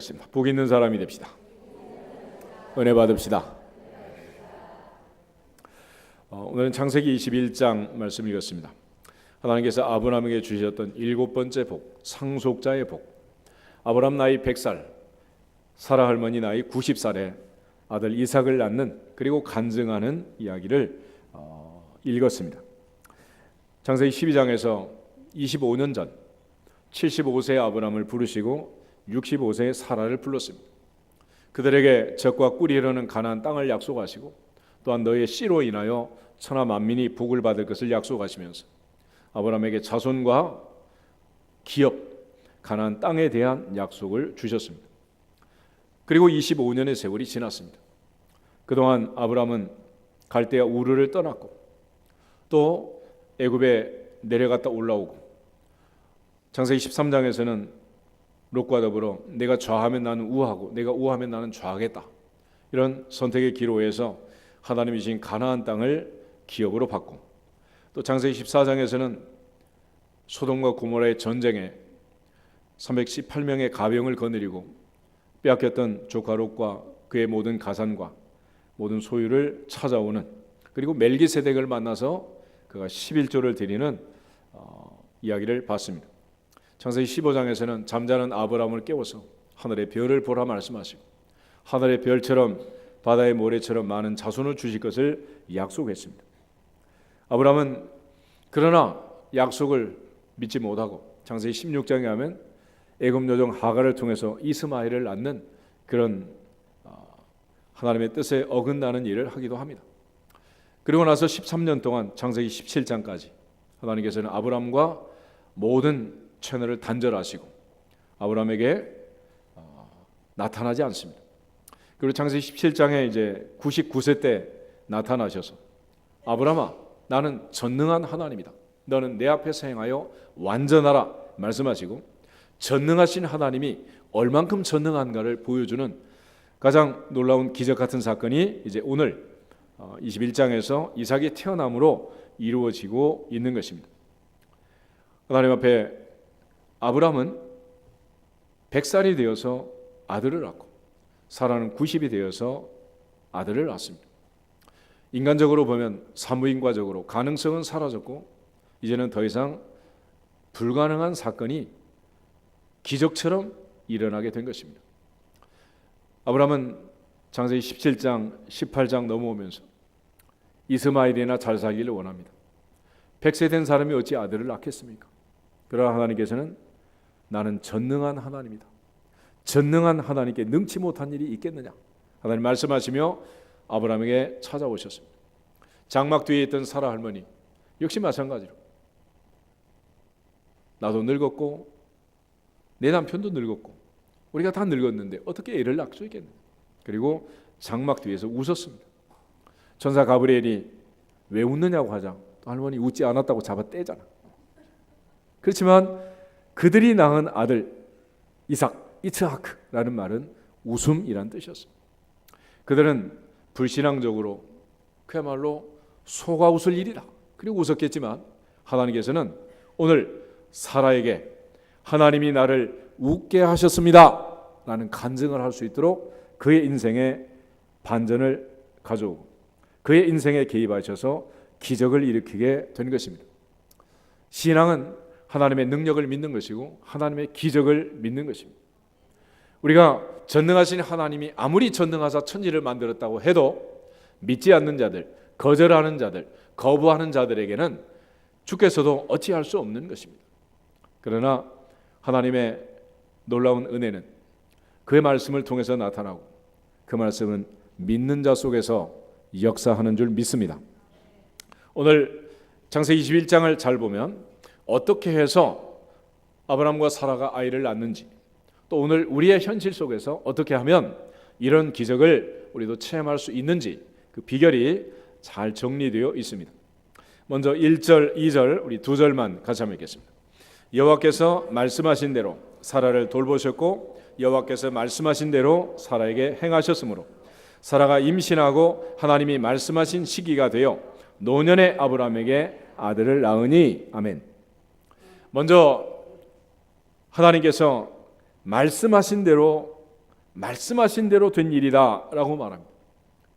시작하겠습니다. 복 있는 사람이 됩시다. 은혜 받읍시다. 오늘은 창세기 21장 말씀 읽었습니다. 하나님께서 아브라함에게 주셨던 7번째 복, 상속자의 복. 아브라함 나이 100살, 사라 할머니 나이 90살에 아들 이삭을 낳는, 그리고 간증하는 이야기를 읽었습니다. 창세기 12장에서 25년 전 75세의 아브라함을 부르시고 65세의 사라를 불렀습니다. 그들에게 젖과 꿀이 흐르는 가나안 땅을 약속하시고, 또한 너의 씨로 인하여 천하 만민이 복을 받을 것을 약속하시면서 아브라함에게 자손과 기업, 가나안 땅에 대한 약속을 주셨습니다. 그리고 25년의 세월이 지났습니다. 그동안 아브라함은 갈대아 우르를 떠났고, 또 애굽에 내려갔다 올라오고, 창세기 13장에서는 롯과 더불어 내가 좌하면 나는 우하고 내가 우하면 나는 좌하겠다, 이런 선택의 기로에서 하나님이 주신 가나안 땅을 기업으로 받고, 또 창세기 14장에서는 소돔과 고모라의 전쟁에 318명의 가병을 거느리고 빼앗겼던 조카 롯과 그의 모든 가산과 모든 소유를 찾아오는, 그리고 멜기세덱을 만나서 그가 11조를 드리는 이야기를 봤습니다. 창세기 15장에서는 잠자는 아브라함을 깨워서 하늘의 별을 보라 말씀하시고, 하늘의 별처럼 바다의 모래처럼 많은 자손을 주실 것을 약속했습니다. 아브라함은 그러나 약속을 믿지 못하고 창세기 16장에 하면 애굽 여종 하갈을 통해서 이스마엘을 낳는 그런 하나님의 뜻에 어긋나는 일을 하기도 합니다. 그리고 나서 13년 동안 창세기 17장까지 하나님께서는 아브라함과 모든 채널을 단절하시고 아브라함에게 나타나지 않습니다. 그리고 창세기 17장에 이제 99세 때 나타나셔서 아브라함아, 나는 전능한 하나님이다. 너는 내 앞에서 행하여 완전하라 말씀하시고, 전능하신 하나님이 얼만큼 전능한가를 보여주는 가장 놀라운 기적 같은 사건이 이제 오늘 21장에서 이삭이 태어남으로 이루어지고 있는 것입니다. 하나님 앞에 아브라함은 100살이 되어서 아들을 낳고, 사라는 90이 되어서 아들을 낳습니다. 인간적으로 보면 사무인과적으로 가능성은 사라졌고, 이제는 더 이상 불가능한 사건이 기적처럼 일어나게 된 것입니다. 아브라함은 창세기 17장, 18장 넘어오면서 이스마엘이나 잘 살기를 원합니다. 100세 된 사람이 어찌 아들을 낳겠습니까? 그러나 하나님께서는 나는 전능한 하나님이다. 전능한 하나님께 능치 못한 일이 있겠느냐? 하나님 말씀하시며 아브라함에게 찾아오셨습니다. 장막 뒤에 있던 사라 할머니 역시 마찬가지로 나도 늙었고 내 남편도 늙었고 우리가 다 늙었는데 어떻게 애를 낳을 수 있겠느냐? 그리고 장막 뒤에서 웃었습니다. 천사 가브리엘이 왜 웃느냐고 하자 또 할머니 웃지 않았다고 잡아 떼잖아. 그렇지만 그들이 낳은 아들 이츠하크라는 말은 웃음이란 뜻이었습니다. 그들은 불신앙적으로 그야말로 속아 웃을 일이다, 그리고 웃었겠지만 하나님께서는 오늘 사라에게 하나님이 나를 웃게 하셨습니다 라는 간증을 할 수 있도록 그의 인생에 반전을 가져오고 그의 인생에 개입하셔서 기적을 일으키게 된 것입니다. 신앙은 하나님의 능력을 믿는 것이고 하나님의 기적을 믿는 것입니다. 우리가 전능하신 하나님이 아무리 전능하사 천지를 만들었다고 해도 믿지 않는 자들, 거절하는 자들, 거부하는 자들에게는 주께서도 어찌할 수 없는 것입니다. 그러나 하나님의 놀라운 은혜는 그의 말씀을 통해서 나타나고 그 말씀은 믿는 자 속에서 역사하는 줄 믿습니다. 오늘 창세기 21장을 잘 보면 어떻게 해서 아브라함과 사라가 아이를 낳는지, 또 오늘 우리의 현실 속에서 어떻게 하면 이런 기적을 우리도 체험할 수 있는지 그 비결이 잘 정리되어 있습니다. 먼저 1절, 2절 우리 두 절만 같이 한번 읽겠습니다. 여호와께서 말씀하신 대로 사라를 돌보셨고 여호와께서 말씀하신 대로 사라에게 행하셨으므로 사라가 임신하고 하나님이 말씀하신 시기가 되어 노년의 아브라함에게 아들을 낳으니. 아멘. 먼저 하나님께서 말씀하신 대로 말씀하신 대로 된 일이다라고 말합니다.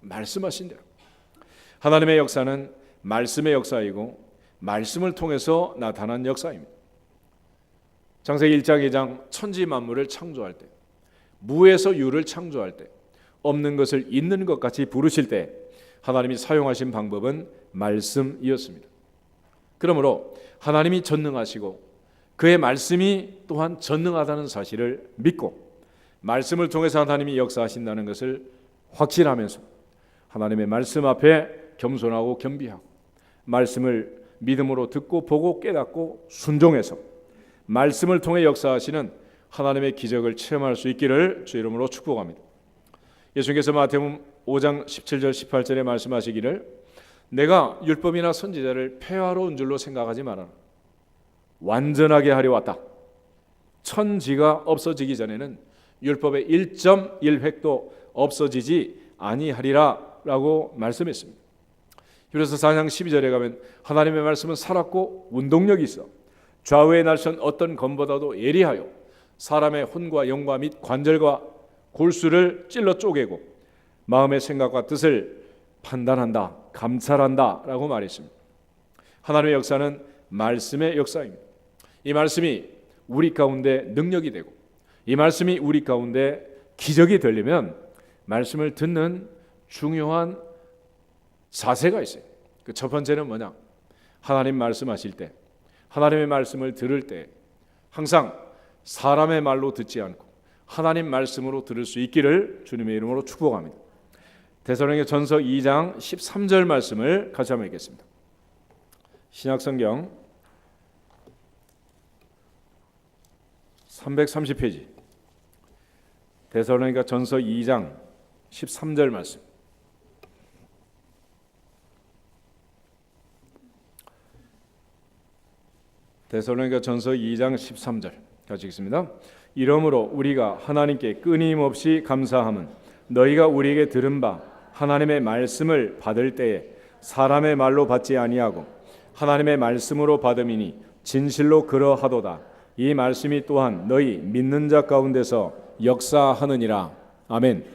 말씀하신 대로. 하나님의 역사는 말씀의 역사이고 말씀을 통해서 나타난 역사입니다. 창세기 1장 2장 천지 만물을 창조할 때, 무에서 유를 창조할 때, 없는 것을 있는 것 같이 부르실 때 하나님이 사용하신 방법은 말씀이었습니다. 그러므로 하나님이 전능하시고 그의 말씀이 또한 전능하다는 사실을 믿고 말씀을 통해서 하나님이 역사하신다는 것을 확신하면서 하나님의 말씀 앞에 겸손하고 겸비하고 말씀을 믿음으로 듣고 보고 깨닫고 순종해서 말씀을 통해 역사하시는 하나님의 기적을 체험할 수 있기를 주 이름으로 축복합니다. 예수님께서 마태복음 5장 17절 18절에 말씀하시기를 내가 율법이나 선지자를 폐하러 온 줄로 생각하지 말아라. 완전하게 하려 왔다. 천지가 없어지기 전에는 율법의 1.1획도 없어지지 아니하리라 라고 말씀했습니다. 그래서 4장 12절에 가면 하나님의 말씀은 살았고 운동력이 있어 좌우에 날선 어떤 검보다도 예리하여 사람의 혼과 영과 및 관절과 골수를 찔러 쪼개고 마음의 생각과 뜻을 판단한다, 감찰한다 라고 말했습니다. 하나님의 역사는 말씀의 역사입니다. 이 말씀이 우리 가운데 능력이 되고 이 말씀이 우리 가운데 기적이 되려면 말씀을 듣는 중요한 자세가 있어요. 그 첫 번째는 뭐냐? 하나님 말씀하실 때, 하나님의 말씀을 들을 때 항상 사람의 말로 듣지 않고 하나님 말씀으로 들을 수 있기를 주님의 이름으로 축복합니다. 데살로니가전서 2장 13절 말씀을 같이 한번 읽겠습니다. 신약성경 330페이지 데살로니가전서 2장 13절 말씀. 데살로니가전서 2장 13절 같이 읽습니다. 이러므로 우리가 하나님께 끊임없이 감사함은 너희가 우리에게 들은 바 하나님의 말씀을 받을 때에 사람의 말로 받지 아니하고 하나님의 말씀으로 받음이니 진실로 그러하도다. 이 말씀이 또한 너희 믿는 자 가운데서 역사하느니라. 아멘.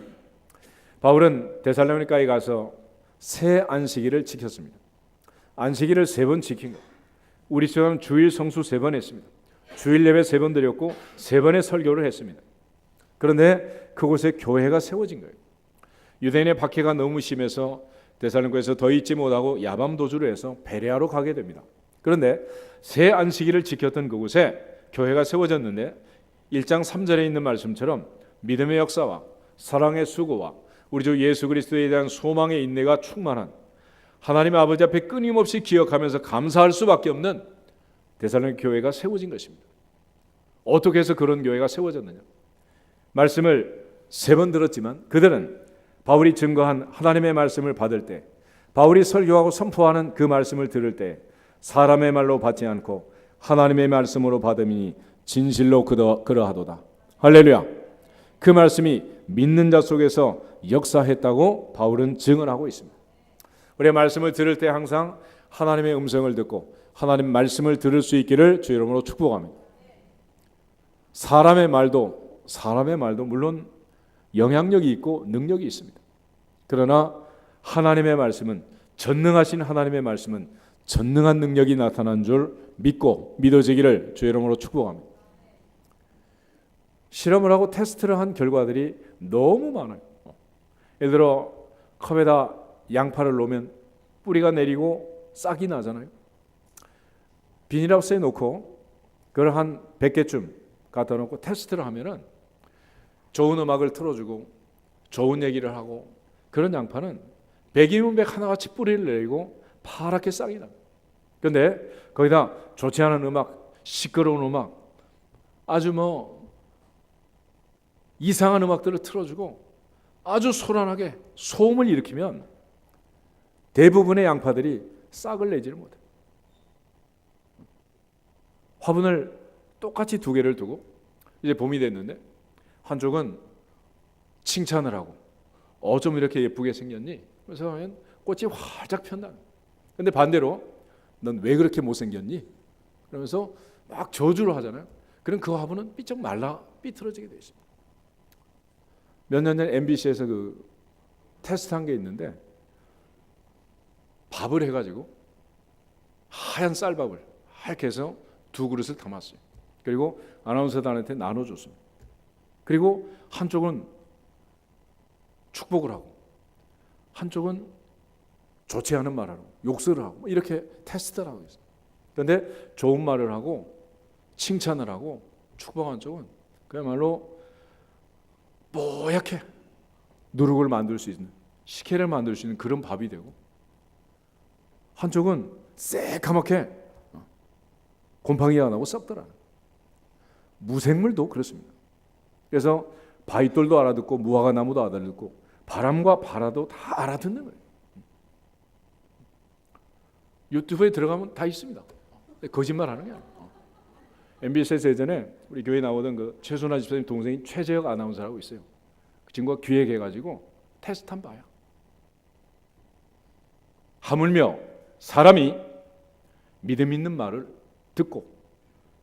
바울은 데살로니가에 가서 새 안식일을 지켰습니다. 안식일을 3번 지킨 것. 우리처럼 주일 성수 3번 했습니다. 주일 예배 3번 드렸고 3번의 설교를 했습니다. 그런데 그곳에 교회가 세워진 거예요. 유대인의 박해가 너무 심해서 데살로니가에서 더 있지 못하고 야밤 도주를 해서 베레아로 가게 됩니다. 그런데 새 안식일을 지켰던 그곳에 교회가 세워졌는데 1장 3절에 있는 말씀처럼 믿음의 역사와 사랑의 수고와 우리 주 예수 그리스도에 대한 소망의 인내가 충만한 하나님의 아버지 앞에 끊임없이 기억하면서 감사할 수밖에 없는 데살로니가 교회가 세워진 것입니다. 어떻게 해서 그런 교회가 세워졌느냐? 말씀을 3번 들었지만 그들은 바울이 증거한 하나님의 말씀을 받을 때, 바울이 설교하고 선포하는 그 말씀을 들을 때 사람의 말로 받지 않고 하나님의 말씀으로 받음이니 진실로 그러하도다. 할렐루야. 그 말씀이 믿는 자 속에서 역사했다고 바울은 증언하고 있습니다. 우리의 말씀을 들을 때 항상 하나님의 음성을 듣고 하나님 말씀을 들을 수 있기를 주 이름으로 축복합니다. 사람의 말도 물론 영향력이 있고 능력이 있습니다. 그러나 하나님의 말씀은, 전능하신 하나님의 말씀은 전능한 능력이 나타난 줄 믿고 믿어지기를 주 이름으로 축복합니다. 실험을 하고 테스트를 한 결과들이 너무 많아요. 예를 들어 컵에다 양파를 놓으면 뿌리가 내리고 싹이 나잖아요. 비닐하우스에 놓고 그걸 한 100개쯤 갖다 놓고 테스트를 하면은 좋은 음악을 틀어주고 좋은 얘기를 하고 그런 양파는 100이면 100 하나같이 뿌리를 내리고 파랗게 싹이 납니다. 그런데 거기다 좋지 않은 음악, 시끄러운 음악, 아주 이상한 음악들을 틀어주고 아주 소란하게 소음을 일으키면 대부분의 양파들이 싹을 내지를 못해요. 화분을 똑같이 2개를 두고 이제 봄이 됐는데 한쪽은 칭찬을 하고 좀 이렇게 예쁘게 생겼니? 그래서 하면 꽃이 활짝 편다. 근데 반대로 넌 왜 그렇게 못생겼니? 그러면서 막 저주를 하잖아요. 그럼 그 화분은 삐쩍 말라 삐뚤어지게 되어 있습니다. 몇 년 전에 MBC에서 그 테스트한 게 있는데 밥을 해가지고 하얀 쌀밥을 하얗게 해서 2그릇을 담았어요. 그리고 아나운서단한테 나눠줬습니다. 그리고 한쪽은 축복을 하고 한쪽은 좋지 않은 말을 하고 욕설을 하고 이렇게 테스트를 하고 있어요. 그런데 좋은 말을 하고 칭찬을 하고 축복한 쪽은 그야말로 뽀얗게 누룩을 만들 수 있는, 식혜를 만들 수 있는 그런 밥이 되고, 한쪽은 새까맣게 곰팡이가 나고 썩더라. 무생물도 그렇습니다. 그래서 바위돌도 알아듣고 무화과 나무도 알아듣고 바람과 바라도 다 알아듣는 거예요. 유튜브에 들어가면 다 있습니다. 거짓말하는 게 아니에요. MBC에서 예전에 우리 교회 나오던 그 최순아 집사님 동생이 최재혁 아나운서라고 있어요. 그 친구가 기획해가지고 테스트한 바야. 하물며 사람이 믿음 있는 말을 듣고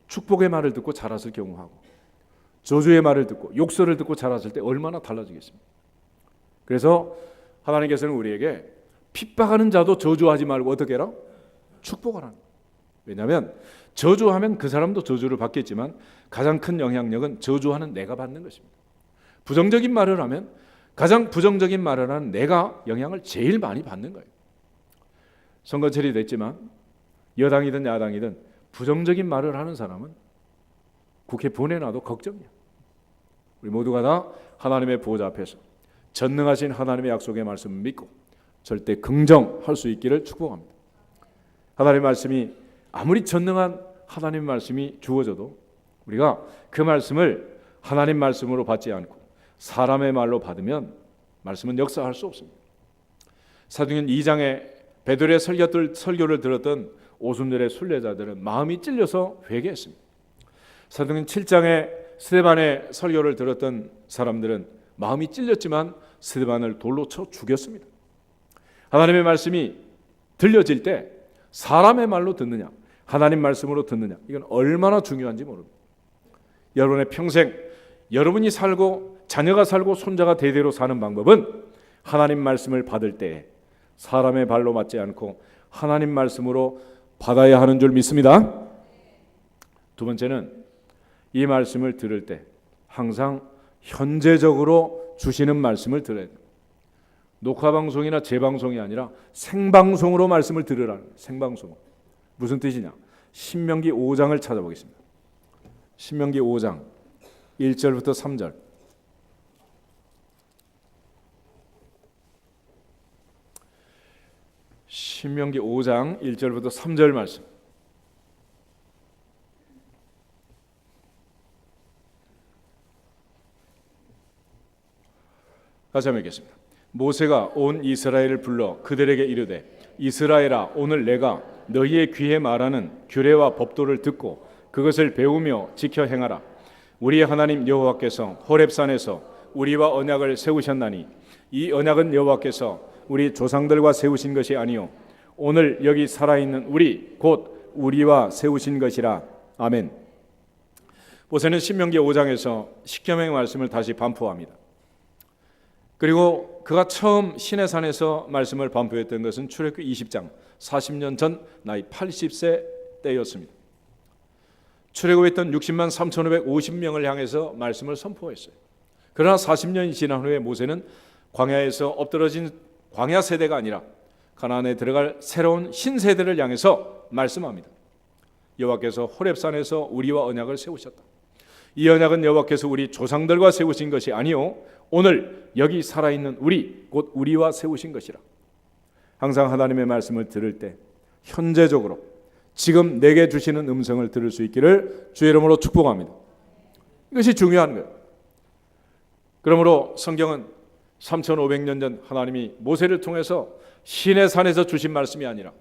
축복의 말을 듣고 자랐을 경우하고 저주의 말을 듣고 욕설을 듣고 자랐을 때 얼마나 달라지겠습니까? 그래서 하나님께서는 우리에게 핍박하는 자도 저주하지 말고 어떻게 해라? 축복하라는 거예요. 왜냐하면 저주하면 그 사람도 저주를 받겠지만 가장 큰 영향력은 저주하는 내가 받는 것입니다. 부정적인 말을 하면 가장 부정적인 말을 하는 내가 영향을 제일 많이 받는 거예요. 선거철이 됐지만 여당이든 야당이든 부정적인 말을 하는 사람은 국회 보내놔도 걱정이야. 우리 모두가 다 하나님의 보호자 앞에서 전능하신 하나님의 약속의 말씀을 믿고 절대 긍정할 수 있기를 축복합니다. 하나님의 말씀이 아무리 전능한 하나님의 말씀이 주어져도 우리가 그 말씀을 하나님 말씀으로 받지 않고 사람의 말로 받으면 말씀은 역사할 수 없습니다. 사도행전 2장에 베드로의 설교를 들었던 오순절의 순례자들은 마음이 찔려서 회개했습니다. 사도행전 7장에 스데반의 설교를 들었던 사람들은 마음이 찔렸지만 스데반을 돌로 쳐 죽였습니다. 하나님의 말씀이 들려질 때 사람의 말로 듣느냐 하나님 말씀으로 듣느냐 이건 얼마나 중요한지 모릅니다. 여러분의 평생 여러분이 살고 자녀가 살고 손자가 대대로 사는 방법은 하나님 말씀을 받을 때 사람의 발로 맞지 않고 하나님 말씀으로 받아야 하는 줄 믿습니다. 두 번째는 이 말씀을 들을 때 항상 현재적으로 주시는 말씀을 들어야 돼요. 녹화방송이나 재방송이 아니라 생방송으로 말씀을 들으라는 거예요. 생방송. 무슨 뜻이냐? 신명기 5장을 찾아보겠습니다. 신명기 5장 1절부터 3절. 신명기 5장 1절부터 3절 말씀. 다시 한번 읽겠습니다. 모세가 온 이스라엘을 불러 그들에게 이르되 이스라엘아 오늘 내가 너희의 귀에 말하는 규례와 법도를 듣고 그것을 배우며 지켜 행하라. 우리의 하나님 여호와께서 호렙산에서 우리와 언약을 세우셨나니 이 언약은 여호와께서 우리 조상들과 세우신 것이 아니요 오늘 여기 살아있는 우리 곧 우리와 세우신 것이라. 아멘. 모세는 신명기 5장에서 십계명의 말씀을 다시 반포합니다. 그리고 그가 처음 시내산에서 말씀을 반포했던 것은 출애굽기 20장 40년 전 나이 80세 때였습니다. 출애굽했던 60만 3,550명을 향해서 말씀을 선포했어요. 그러나 40년이 지난 후에 모세는 광야에서 엎드러진 광야 세대가 아니라 가나안에 들어갈 새로운 신세대를 향해서 말씀합니다. 여호와께서 호렙산에서 우리와 언약을 세우셨다. 이 언약은 여호와께서 우리 조상들과 세우신 것이 아니요 오늘 여기 살아있는 우리 곧 우리와 세우신 것이라. 항상 하나님의 말씀을 들을 때 현재적으로 지금 내게 주시는 음성을 들을 수 있기를 주의 이름으로 축복합니다. 이것이 중요한 거예요. 그러므로 성경은 3,500년 전 하나님이 모세를 통해서 시내산에서 주신 말씀이 아니라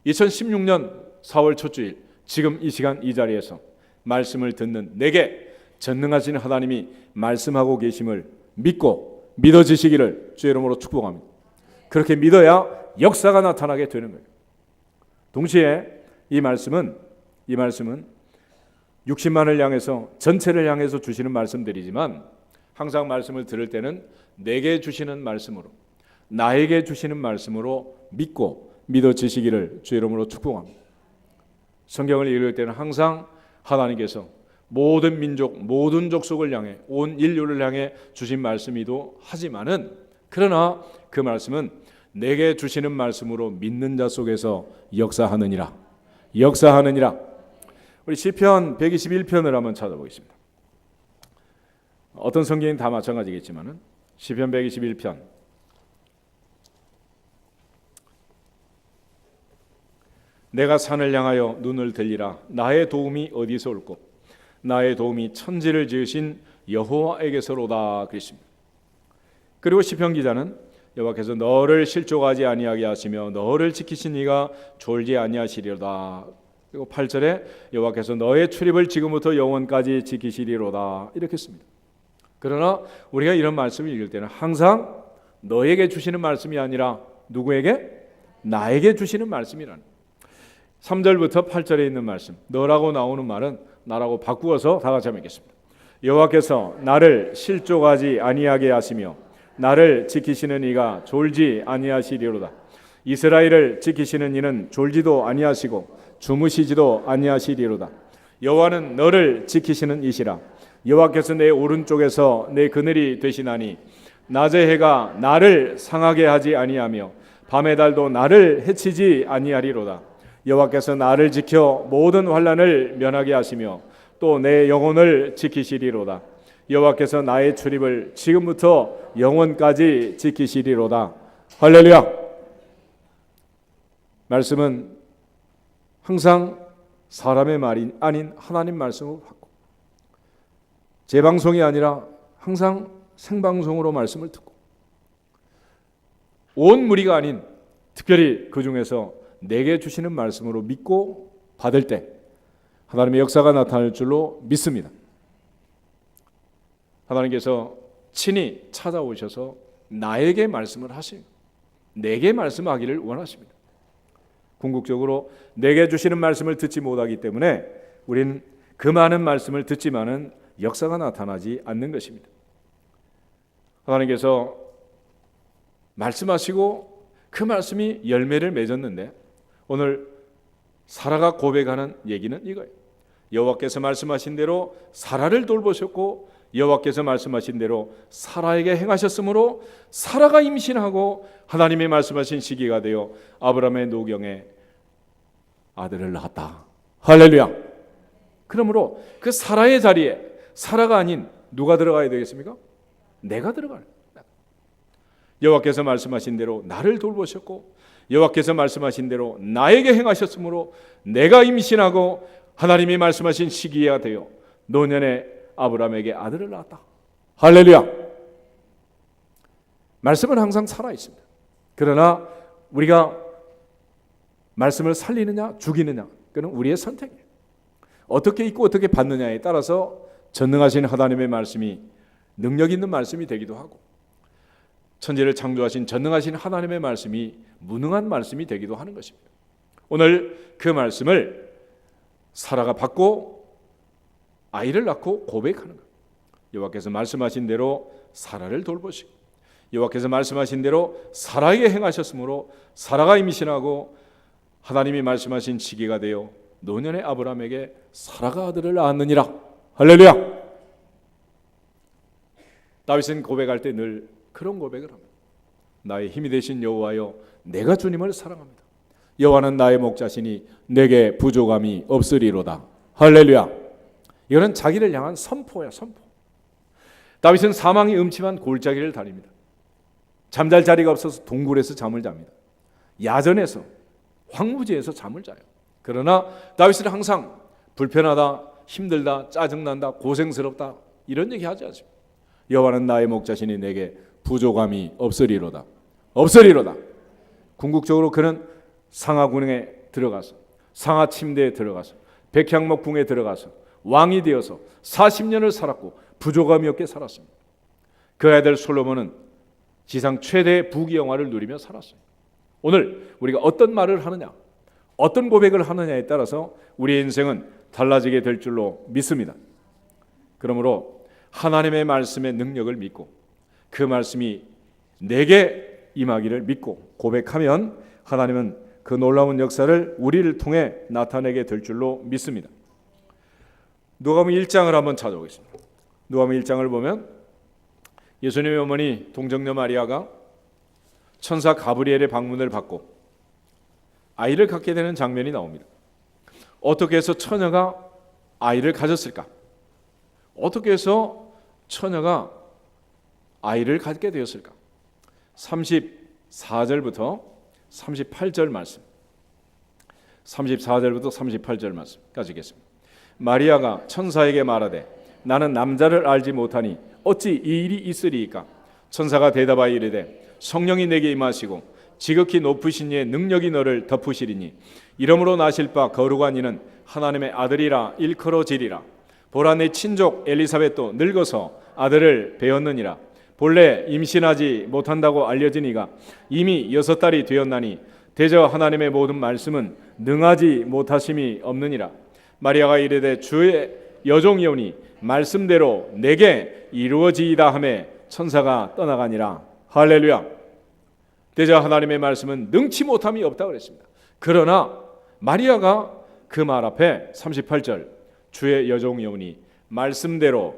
2016년 4월 첫 주일 지금 이 시간 이 자리에서 말씀을 듣는 내게 전능하신 하나님이 말씀하고 계심을 믿고 믿어지시기를 주의 이름으로 축복합니다. 그렇게 믿어야 역사가 나타나게 되는 거예요. 동시에 이 말씀은 60만을 향해서 전체를 향해서 주시는 말씀들이지만 항상 말씀을 들을 때는 내게 주시는 말씀으로, 나에게 주시는 말씀으로 믿고 믿어지시기를 주 이름으로 축복합니다. 성경을 읽을 때는 항상 하나님께서 모든 민족, 모든 족속을 향해, 온 인류를 향해 주신 말씀이기도 하지만은, 그러나 그 말씀은 내게 주시는 말씀으로 믿는 자 속에서 역사하느니라. 우리 시편 121편을 한번 찾아보겠습니다. 어떤 성경은 다 마찬가지겠지만은 시편 121편 내가 산을 향하여 눈을 들리라. 나의 도움이 어디서 올꼬? 나의 도움이 천지를 지으신 여호와에게서로다 그랬습니다. 그리고 시편 기자는 여호와께서 너를 실족하지 아니하게 하시며 너를 지키신 이가 졸지 아니하시리로다. 그리고 8절에 여호와께서 너의 출입을 지금부터 영원까지 지키시리로다 이렇게 했습니다. 그러나 우리가 이런 말씀을 읽을 때는 항상 너에게 주시는 말씀이 아니라 누구에게? 나에게 주시는 말씀이라는 3절부터 8절에 있는 말씀, 너라고 나오는 말은 나라고 바꾸어서 다 같이 한번 읽겠습니다. 여호와께서 나를 실족하지 아니하게 하시며 나를 지키시는 이가 졸지 아니하시리로다. 이스라엘을 지키시는 이는 졸지도 아니하시고 주무시지도 아니하시리로다. 여호와는 너를 지키시는 이시라. 여호와께서 내 오른쪽에서 내 그늘이 되시나니 낮의 해가 나를 상하게 하지 아니하며 밤의 달도 나를 해치지 아니하리로다. 여호와께서 나를 지켜 모든 환난을 면하게 하시며 또 내 영혼을 지키시리로다. 여호와께서 나의 출입을 지금부터 영원까지 지키시리로다. 할렐루야. 말씀은 항상 사람의 말이 아닌 하나님 말씀을 받고, 재방송이 아니라 항상 생방송으로 말씀을 듣고, 온 무리가 아닌 특별히 그 중에서 내게 주시는 말씀으로 믿고 받을 때 하나님의 역사가 나타날 줄로 믿습니다. 하나님께서 친히 찾아오셔서 나에게 말씀을 하십니다. 내게 말씀하기를 원하십니다. 궁극적으로 내게 주시는 말씀을 듣지 못하기 때문에 우리는 그 많은 말씀을 듣지만은 역사가 나타나지 않는 것입니다. 하나님께서 말씀하시고 그 말씀이 열매를 맺었는데, 오늘 사라가 고백하는 얘기는 이거예요. 여호와께서 말씀하신 대로 사라를 돌보셨고 여호와께서 말씀하신 대로 사라에게 행하셨으므로 사라가 임신하고 하나님의 말씀하신 시기가 되어 아브라함의 노경에 아들을 낳았다. 할렐루야. 그러므로 그 사라의 자리에 사라가 아닌 누가 들어가야 되겠습니까? 내가 들어가요. 여호와께서 말씀하신 대로 나를 돌보셨고 여호와께서 말씀하신 대로 나에게 행하셨으므로 내가 임신하고 하나님이 말씀하신 시기가 되어 노년에 아브라함에게 아들을 낳았다. 할렐루야. 말씀은 항상 살아 있습니다. 그러나 우리가 말씀을 살리느냐 죽이느냐, 그건 우리의 선택이에요. 어떻게 읽고 어떻게 받느냐에 따라서 전능하신 하나님의 말씀이 능력 있는 말씀이 되기도 하고, 천지를 창조하신 전능하신 하나님의 말씀이 무능한 말씀이 되기도 하는 것입니다. 오늘 그 말씀을 사라가 받고 아이를 낳고 고백하는 것. 여호와께서 말씀하신 대로 사라를 돌보시고 여호와께서 말씀하신 대로 사라에게 행하셨으므로 사라가 임신하고 하나님이 말씀하신 시기가 되어 노년의 아브라함에게 사라가 아들을 낳았느니라. 할렐루야. 다윗은 고백할 때 늘 그런 고백을 합니다. 나의 힘이 되신 여호와여, 내가 주님을 사랑합니다. 여호와는 나의 목자시니 내게 부족함이 없으리로다. 할렐루야. 이거는 자기를 향한 선포야, 선포. 다윗은 사망이 음침한 골짜기를 다닙니다. 잠잘 자리가 없어서 동굴에서 잠을 잡니다. 야전에서, 황무지에서 잠을 자요. 그러나 다윗은 항상 불편하다, 힘들다, 짜증난다, 고생스럽다 이런 얘기 하지 않습니다. 여호와는 나의 목자시니 내게 부족함이 없으리로다. 없으리로다. 궁극적으로 그는 상하궁에 들어가서, 상하 침대에 들어가서, 백향목궁에 들어가서 왕이 되어서 40년을 살았고 부족함이 없게 살았습니다. 그 아들 솔로몬은 지상 최대의 부귀영화를 누리며 살았어요. 오늘 우리가 어떤 말을 하느냐, 어떤 고백을 하느냐에 따라서 우리의 인생은 달라지게 될 줄로 믿습니다. 그러므로 하나님의 말씀의 능력을 믿고 그 말씀이 내게 임하기를 믿고 고백하면 하나님은 그 놀라운 역사를 우리를 통해 나타내게 될 줄로 믿습니다. 누가복음 1장을 한번 찾아보겠습니다. 누가복음 1장을 보면 예수님의 어머니 동정녀 마리아가 천사 가브리엘의 방문을 받고 아이를 갖게 되는 장면이 나옵니다. 어떻게 해서 처녀가 아이를 가졌을까? 어떻게 해서 처녀가 아이를 갖게 되었을까? 34절부터 38절 말씀, 34절부터 38절 말씀까지 읽겠습니다. 마리아가 천사에게 말하되 나는 남자를 알지 못하니 어찌 이 일이 있으리이까? 천사가 대답하여 이르되 성령이 내게 임하시고 지극히 높으신 이의 능력이 너를 덮으시리니 이러므로 나실 바 거룩한 이는 하나님의 아들이라 일컬어지리라. 보라 내 친족 엘리사벳도 늙어서 아들을 배었느니라. 본래 임신하지 못한다고 알려진 이가 이미 6달이 되었나니 대저 하나님의 모든 말씀은 능하지 못하심이 없느니라. 마리아가 이르되 주의 여종이오니 말씀대로 내게 이루어지이다 하매 천사가 떠나가니라. 할렐루야. 대저 하나님의 말씀은 능치 못함이 없다 그랬습니다. 그러나 마리아가 그 말 앞에 38절 주의 여종이오니 말씀대로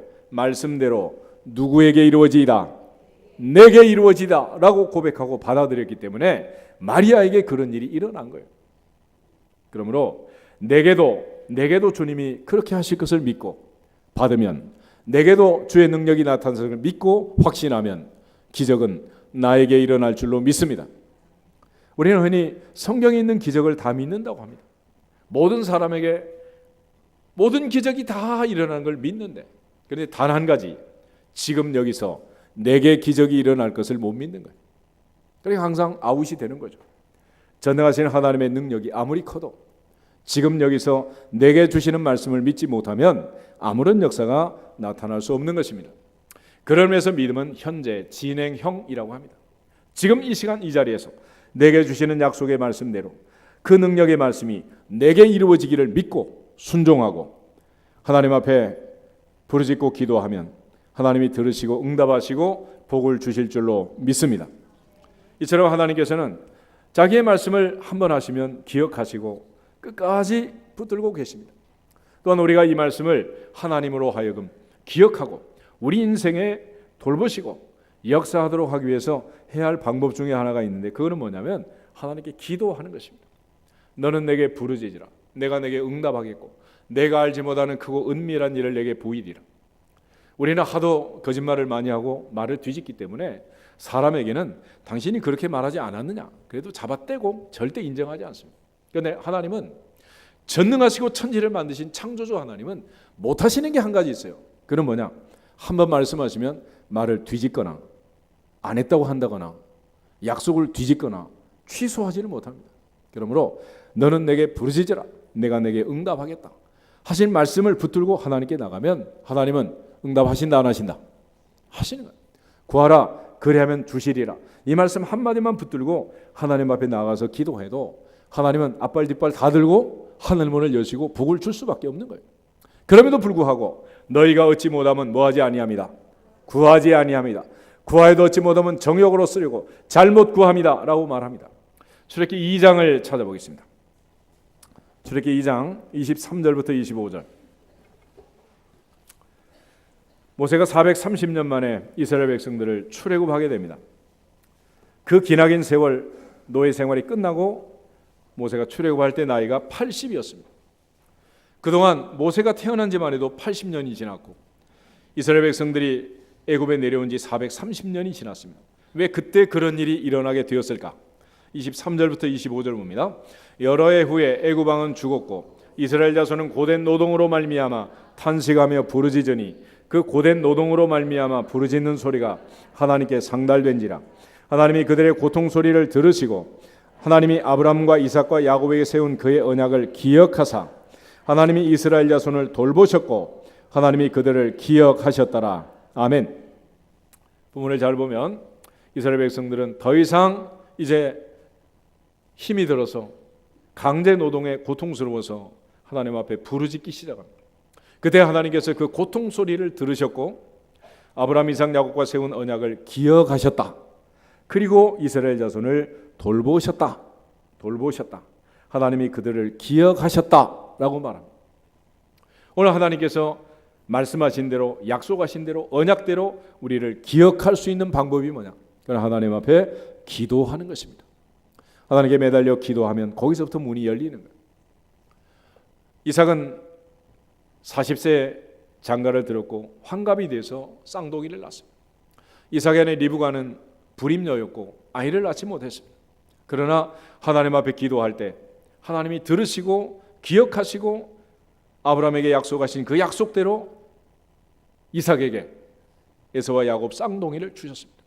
누구에게 이루어지이다? 내게 이루어지다 라고 고백하고 받아들였기 때문에 마리아에게 그런 일이 일어난 거예요. 그러므로 내게도 주님이 그렇게 하실 것을 믿고 받으면, 내게도 주의 능력이 나타나는 것을 믿고 확신하면 기적은 나에게 일어날 줄로 믿습니다. 우리는 흔히 성경에 있는 기적을 다 믿는다고 합니다. 모든 사람에게 모든 기적이 다 일어나는 걸 믿는데, 그런데 단 한 가지, 지금 여기서 내게 기적이 일어날 것을 못 믿는 거예요. 그러니까 항상 아웃이 되는 거죠. 전능하신 하나님의 능력이 아무리 커도 지금 여기서 내게 주시는 말씀을 믿지 못하면 아무런 역사가 나타날 수 없는 것입니다. 그러면서 믿음은 현재 진행형이라고 합니다. 지금 이 시간 이 자리에서 내게 주시는 약속의 말씀대로 그 능력의 말씀이 내게 이루어지기를 믿고 순종하고 하나님 앞에 부르짖고 기도하면 하나님이 들으시고 응답하시고 복을 주실 줄로 믿습니다. 이처럼 하나님께서는 자기의 말씀을 한번 하시면 기억하시고 끝까지 붙들고 계십니다. 또한 우리가 이 말씀을 하나님으로 하여금 기억하고 우리 인생에 돌보시고 역사하도록 하기 위해서 해야 할 방법 중에 하나가 있는데, 그거는 뭐냐면 하나님께 기도하는 것입니다. 너는 내게 부르짖으라. 내가 내게 응답하겠고 내가 알지 못하는 크고 은밀한 일을 내게 보이리라. 우리는 하도 거짓말을 많이 하고 말을 뒤집기 때문에 사람에게는 당신이 그렇게 말하지 않았느냐 그래도 잡아떼고 절대 인정하지 않습니다. 그런데 하나님은 전능하시고 천지를 만드신 창조주 하나님은 못하시는 게 한 가지 있어요. 그건 뭐냐? 한번 말씀하시면 말을 뒤집거나 안 했다고 한다거나 약속을 뒤집거나 취소하지는 못합니다. 그러므로 너는 내게 부르짖으라. 내가 내게 응답하겠다 하신 말씀을 붙들고 하나님께 나가면 하나님은 응답하신다 안 하신다? 하시는 거예요. 구하라 그리하면 주시리라. 이 말씀 한마디만 붙들고 하나님 앞에 나가서 기도해도 하나님은 앞발 뒷발 다 들고 하늘문을 여시고 복을 줄 수밖에 없는 거예요. 그럼에도 불구하고 너희가 얻지 못하면 뭐하지 아니합니다. 구하지 아니합니다. 구하여도 얻지 못하면 정욕으로 쓰려고 잘못 구합니다 라고 말합니다. 출애굽기 2장을 찾아보겠습니다. 출애굽기 2장 23절부터 25절. 모세가 430년 만에 이스라엘 백성들을 출애굽하게 됩니다. 그 기나긴 세월 노예 생활이 끝나고 모세가 출애굽할 때 나이가 80이었습니다. 그동안 모세가 태어난 지만 해도 80년이 지났고 이스라엘 백성들이 애굽에 내려온 지 430년이 지났습니다. 왜 그때 그런 일이 일어나게 되었을까? 23절부터 25절 봅니다. 여러 해 후에 애굽 왕은 죽었고 이스라엘 자손은 고된 노동으로 말미암아 탄식하며 부르짖으니 그 고된 노동으로 말미암아 부르짖는 소리가 하나님께 상달된지라. 하나님이 그들의 고통 소리를 들으시고 하나님이 아브라함과 이삭과 야곱에게 세운 그의 언약을 기억하사 하나님이 이스라엘 자손을 돌보셨고 하나님이 그들을 기억하셨더라. 아멘. 본문을 잘 보면 이스라엘 백성들은 더 이상 이제 힘이 들어서 강제 노동에 고통스러워서 하나님 앞에 부르짖기 시작합니다. 그때 하나님께서 그 고통 소리를 들으셨고 아브라함, 이삭, 야곱과 세운 언약을 기억하셨다. 그리고 이스라엘 자손을 돌보셨다. 하나님이 그들을 기억하셨다라고 말합니다. 오늘 하나님께서 말씀하신 대로, 약속하신 대로, 언약대로 우리를 기억할 수 있는 방법이 뭐냐? 그건 하나님 앞에 기도하는 것입니다. 하나님께 매달려 기도하면 거기서부터 문이 열리는 거예요. 이삭은 40세 장가를 들었고 환갑이 돼서 쌍둥이를 낳았습니다. 이삭의 아내 리브가는 불임녀였고 아이를 낳지 못했습니다. 그러나 하나님 앞에 기도할 때 하나님이 들으시고 기억하시고 아브라함에게 약속하신 그 약속대로 이삭에게 에서와 야곱 쌍둥이를 주셨습니다.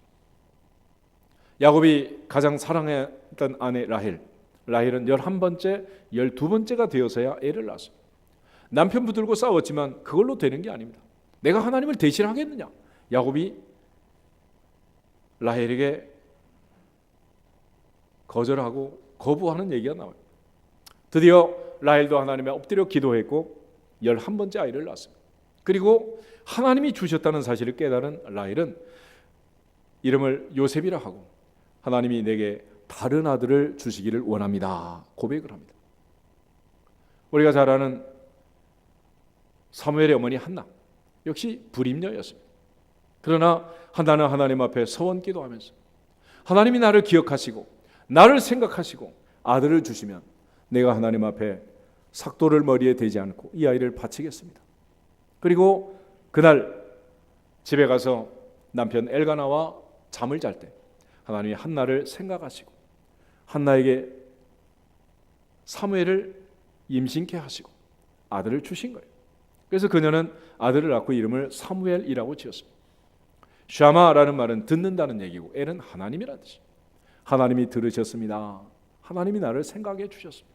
야곱이 가장 사랑했던 아내 라헬은 11번째, 12번째가 되어서야 애를 낳았습니다. 남편 붙들고 싸웠지만 그걸로 되는 게 아닙니다. 내가 하나님을 대신하겠느냐? 야곱이 라헬에게 거절하고 거부하는 얘기가 나와요. 드디어 라헬도 하나님에 엎드려 기도했고 11번째 아이를 낳았습니다. 그리고 하나님이 주셨다는 사실을 깨달은 라헬은 이름을 요셉이라 하고 하나님이 내게 다른 아들을 주시기를 원합니다. 고백을 합니다. 우리가 잘 아는 사무엘의 어머니 한나 역시 불임녀였습니다. 그러나 한나는 하나님 앞에 서원 기도하면서 하나님이 나를 기억하시고 나를 생각하시고 아들을 주시면 내가 하나님 앞에 삭도를 머리에 대지 않고 이 아이를 바치겠습니다. 그리고 그날 집에 가서 남편 엘가나와 잠을 잘 때 하나님이 한나를 생각하시고 한나에게 사무엘을 임신케 하시고 아들을 주신 거예요. 그래서 그녀는 아들을 낳고 이름을 사무엘이라고 지었습니다. 샤마라는 말은 듣는다는 얘기고 엘은 하나님이라는 뜻이에요. 하나님이 들으셨습니다. 하나님이 나를 생각해 주셨습니다.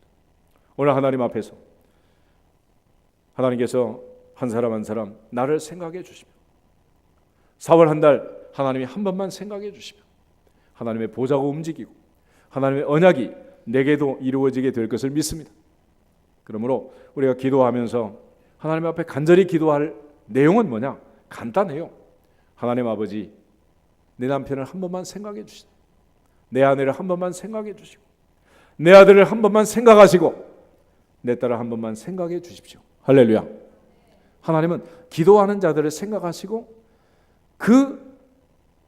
오늘 하나님 앞에서 하나님께서 한 사람 한 사람 나를 생각해 주시며 4월 한 달 하나님이 한 번만 생각해 주시며 하나님의 보좌가 움직이고 하나님의 언약이 내게도 이루어지게 될 것을 믿습니다. 그러므로 우리가 기도하면서 하나님 앞에 간절히 기도할 내용은 뭐냐? 간단해요. 하나님 아버지, 내 남편을 한 번만 생각해 주시고 내 아내를 한 번만 생각해 주시고 내 아들을 한 번만 생각하시고 내 딸을 한 번만 생각해 주십시오. 할렐루야. 하나님은 기도하는 자들을 생각하시고 그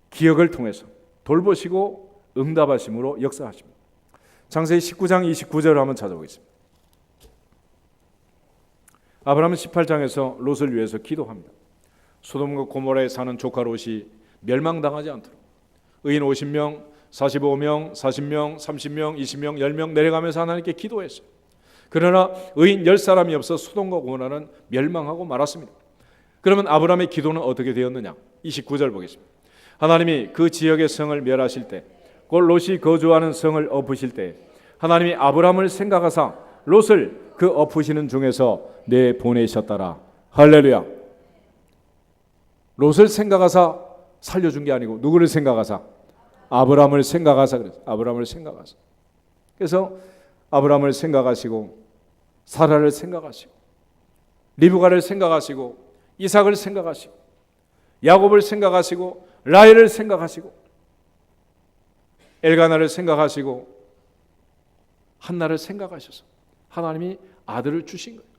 기억을 통해서 돌보시고 응답하심으로 역사하십니다. 창세기 19장 29절을 한번 찾아보겠습니다. 아브라함은 18장에서 롯을 위해서 기도합니다. 소돔과 고모라에 사는 조카 롯이 멸망당하지 않도록 의인 50명, 45명, 40명, 30명, 20명, 10명 내려가면서 하나님께 기도했어요. 그러나 의인 10사람이 없어 소돔과 고모라는 멸망하고 말았습니다. 그러면 아브라함의 기도는 어떻게 되었느냐? 29절 보겠습니다. 하나님이 그 지역의 성을 멸하실 때, 곧 롯이 거주하는 성을 엎으실 때 하나님이 아브라함을 생각하사 롯을 그 엎으시는 중에서 내보내셨더라. 할렐루야. 롯을 생각하사 살려준 게 아니고 누구를 생각하사? 아브라함을 생각하사 그랬어요. 아브라함을 생각하사. 그래서 아브라함을 생각하시고 사라를 생각하시고 리브가를 생각하시고 이삭을 생각하시고 야곱을 생각하시고 라헬을 생각하시고 엘가나를 생각하시고 한나를 생각하셔서 하나님이 아들을 주신 거예요.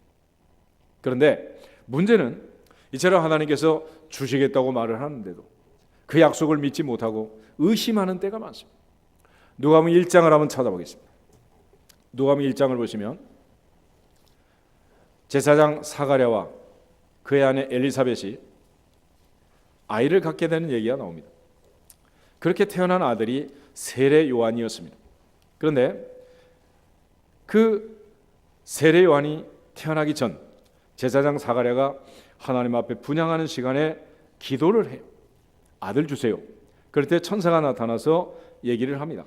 그런데 문제는 이처럼 하나님께서 주시겠다고 말을 하는데도 그 약속을 믿지 못하고 의심하는 때가 많습니다. 누가복음 1장을 한번 찾아보겠습니다. 누가복음 1장을 보시면 제사장 사가랴와 그의 아내 엘리사벳이 아이를 갖게 되는 얘기가 나옵니다. 그렇게 태어난 아들이 세례 요한이었습니다. 그런데 그 세례 요한이 태어나기 전 제사장 사가랴가 하나님 앞에 분향하는 시간에 기도를 해요. 아들 주세요. 그럴 때 천사가 나타나서 얘기를 합니다.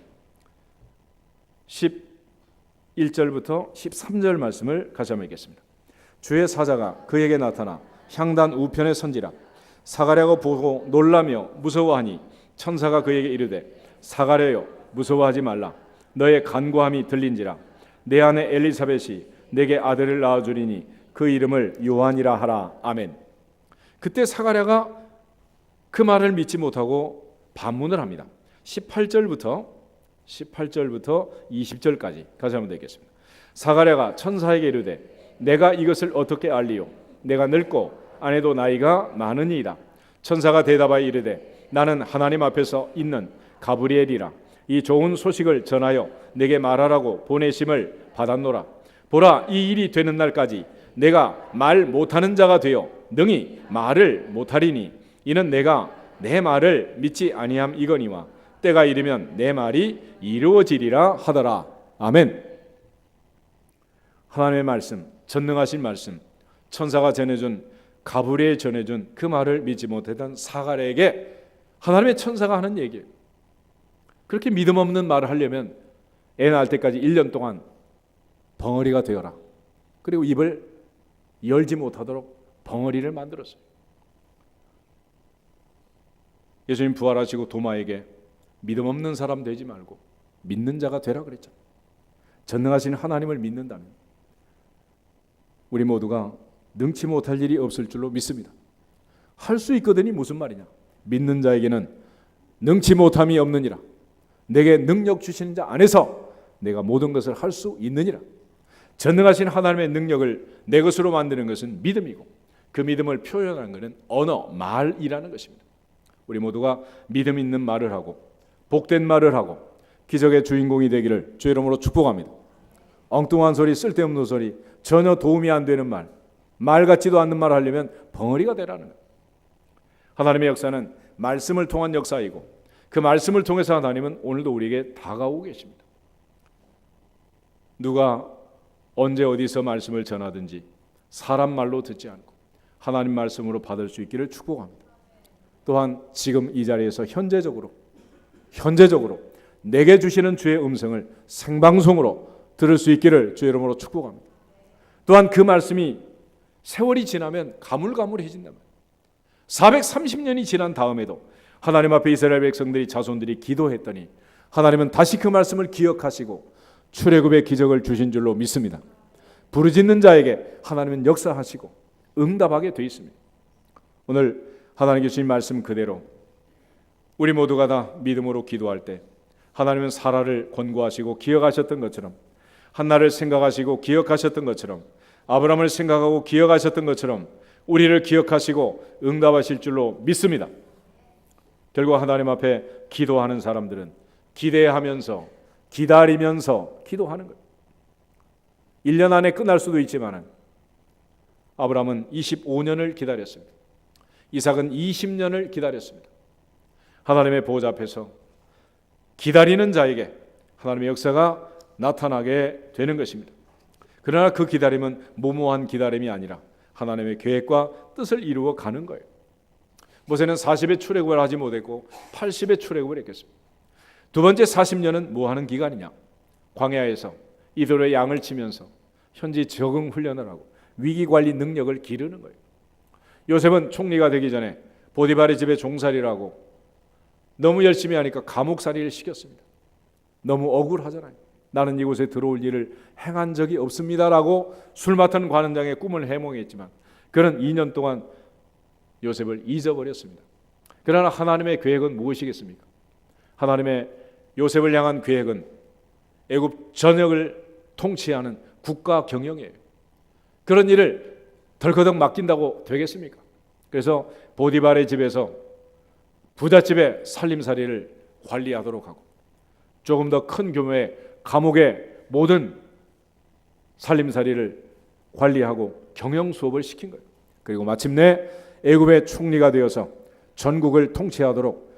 11절부터 13절 말씀을 같이 한번 읽겠습니다. 주의 사자가 그에게 나타나 향단 우편에 선지라. 사가랴가 보고 놀라며 무서워하니 천사가 그에게 이르되 사가랴여 무서워하지 말라. 너의 간구함이 들린지라. 내 아내 엘리사벳이 내게 아들을 낳아주리니 그 이름을 요한이라 하라. 아멘. 그때 사가랴가 그 말을 믿지 못하고 반문을 합니다. 18절부터 20절까지 같이 한번 읽겠습니다. 사가랴가 천사에게 이르되 내가 이것을 어떻게 알리요? 내가 늙고 아내도 나이가 많으니이다. 천사가 대답하여 이르되 나는 하나님 앞에서 있는 가브리엘이라. 이 좋은 소식을 전하여 내게 말하라고 보내심을 받았노라. 보라, 이 일이 되는 날까지 내가 말 못하는 자가 되어 능히 말을 못하리니 이는 내가 내 말을 믿지 아니함이거니와 때가 이르면 내 말이 이루어지리라 하더라. 아멘. 하나님의 말씀, 전능하신 말씀, 천사가 전해준, 가브리엘 전해준 그 말을 믿지 못했던 사가랴에게 하나님의 천사가 하는 얘기예요. 그렇게 믿음 없는 말을 하려면 애 낳을 때까지 1년 동안 벙어리가 되어라. 그리고 입을 열지 못하도록 벙어리를 만들었어요. 예수님 부활하시고 도마에게 믿음 없는 사람 되지 말고 믿는 자가 되라 그랬잖아요. 전능하신 하나님을 믿는다면 우리 모두가 능치 못할 일이 없을 줄로 믿습니다. 할 수 있거든이 무슨 말이냐? 믿는 자에게는 능치 못함이 없느니라. 내게 능력 주시는 자 안에서 내가 모든 것을 할 수 있느니라. 전능하신 하나님의 능력을 내 것으로 만드는 것은 믿음이고 그 믿음을 표현하는 것은 언어, 말이라는 것입니다. 우리 모두가 믿음 있는 말을 하고 복된 말을 하고 기적의 주인공이 되기를 주의 이름으로 축복합니다. 엉뚱한 소리, 쓸데없는 소리, 전혀 도움이 안 되는 말 같지도 않는 말을 하려면 벙어리가 되라는 거예요. 하나님의 역사는 말씀을 통한 역사이고 그 말씀을 통해서 하나님은 오늘도 우리에게 다가오고 계십니다. 누가 언제 어디서 말씀을 전하든지 사람 말로 듣지 않고 하나님 말씀으로 받을 수 있기를 축복합니다. 또한 지금 이 자리에서 현재적으로 내게 주시는 주의 음성을 생방송으로 들을 수 있기를 주의 이름으로 축복합니다. 또한 그 말씀이 세월이 지나면 가물가물해진단 말이에요. 430년이 지난 다음에도 하나님 앞에 이스라엘 백성들이 자손들이 기도했더니 하나님은 다시 그 말씀을 기억하시고 출애굽의 기적을 주신 줄로 믿습니다. 부르짖는 자에게 하나님은 역사하시고 응답하게 되어 있습니다. 오늘 하나님 주신 말씀 그대로 우리 모두가 다 믿음으로 기도할 때 하나님은 사라를 권고하시고 기억하셨던 것처럼 한나를 생각하시고 기억하셨던 것처럼 아브라함을 생각하고 기억하셨던 것처럼 우리를 기억하시고 응답하실 줄로 믿습니다. 결국 하나님 앞에 기도하는 사람들은 기대하면서 기다리면서 기도하는 거예요. 1년 안에 끝날 수도 있지만 아브라함은 25년을 기다렸습니다. 이삭은 20년을 기다렸습니다. 하나님의 보호자 앞에서 기다리는 자에게 하나님의 역사가 나타나게 되는 것입니다. 그러나 그 기다림은 무모한 기다림이 아니라 하나님의 계획과 뜻을 이루어 가는 거예요. 모세는 40의 출애굽을 하지 못했고 80의 출애굽을 했겠습니다. 두 번째 40년은 뭐 하는 기간이냐? 광야에서 이들의 양을 치면서 현지 적응 훈련을 하고 위기관리 능력을 기르는 거예요. 요셉은 총리가 되기 전에 보디발의 집에 종살이라고 너무 열심히 하니까 감옥살이를 시켰습니다. 너무 억울하잖아요. 나는 이곳에 들어올 일을 행한 적이 없습니다라고 술 맡은 관원장의 꿈을 해몽했지만 그는 2년 동안 요셉을 잊어버렸습니다. 그러나 하나님의 계획은 무엇이겠습니까? 하나님의 요셉을 향한 계획은 애굽 전역을 통치하는 국가 경영이에요. 그런 일을 덜커덕 맡긴다고 되겠습니까? 그래서 보디발의 집에서 부잣집의 살림살이를 관리하도록 하고 조금 더 큰 규모의 감옥의 모든 살림살이를 관리하고 경영 수업을 시킨 거예요. 그리고 마침내 애굽의 총리가 되어서 전국을 통치하도록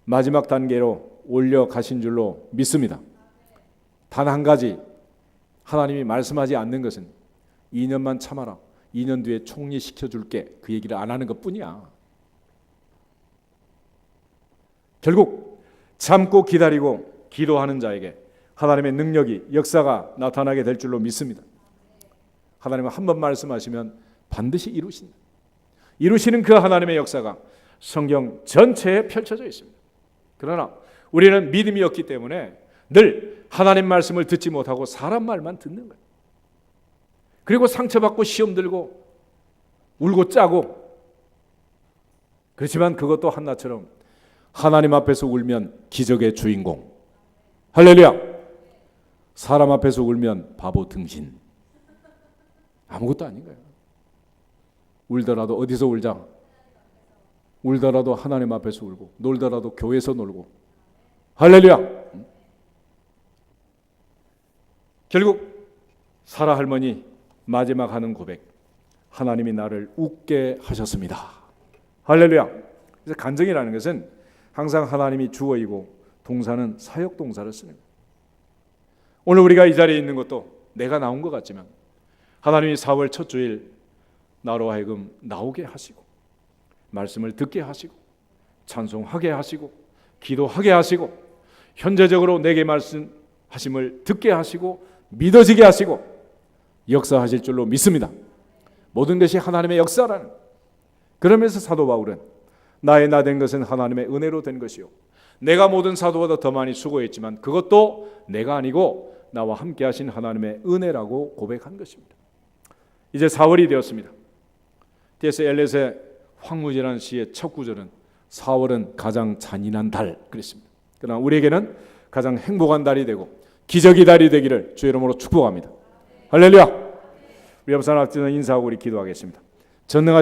마지막 단계로 올려가신 줄로 믿습니다. 단 한 가지 하나님이 말씀하지 않는 것은 2년만 참아라. 2년 뒤에 총리 시켜줄게. 그 얘기를 안 하는 것뿐이야. 결국 참고 기다리고 기도하는 자에게 하나님의 능력이 역사가 나타나게 될 줄로 믿습니다. 하나님은 한 번 말씀하시면 반드시 이루신다. 이루시는 그 하나님의 역사가 성경 전체에 펼쳐져 있습니다. 그러나 우리는 믿음이 없기 때문에 늘 하나님 말씀을 듣지 못하고 사람 말만 듣는 거예요. 그리고 상처받고 시험 들고 울고 짜고 그렇지만 그것도 한나처럼 하나님 앞에서 울면 기적의 주인공. 할렐루야. 사람 앞에서 울면 바보 등신. 아무것도 아닌 거예요. 울더라도 어디서 울자? 울더라도 하나님 앞에서 울고, 놀더라도 교회에서 놀고. 할렐루야. 결국 사라 할머니 마지막 하는 고백, 하나님이 나를 웃게 하셨습니다. 할렐루야. 그래서 간증이라는 것은 항상 하나님이 주어이고 동사는 사역 동사를 쓰는 거예요. 오늘 우리가 이 자리에 있는 것도 내가 나온 것 같지만 하나님이 4월 첫 주일 나로 하여금 나오게 하시고 말씀을 듣게 하시고 찬송하게 하시고 기도하게 하시고 현재적으로 내게 말씀하심을 듣게 하시고 믿어지게 하시고 역사하실 줄로 믿습니다. 모든 것이 하나님의 역사라는. 그러면서 사도 바울은 나의 나 된 것은 하나님의 은혜로 된 것이요 내가 모든 사도보다 더 많이 수고했지만 그것도 내가 아니고 나와 함께 하신 하나님의 은혜라고 고백한 것입니다. 이제 4월이 되었습니다. D.S. 엘렛의 황무지라는 시의 첫 구절은 4월은 가장 잔인한 달 그랬습니다. 그러나 우리에게는 가장 행복한 달이 되고 기적의 달이 되기를 주의 이름으로 축복합니다. 할렐루야. 우리 옆 사람 앞에서 인사하고 우리 기도하겠습니다. 전능하신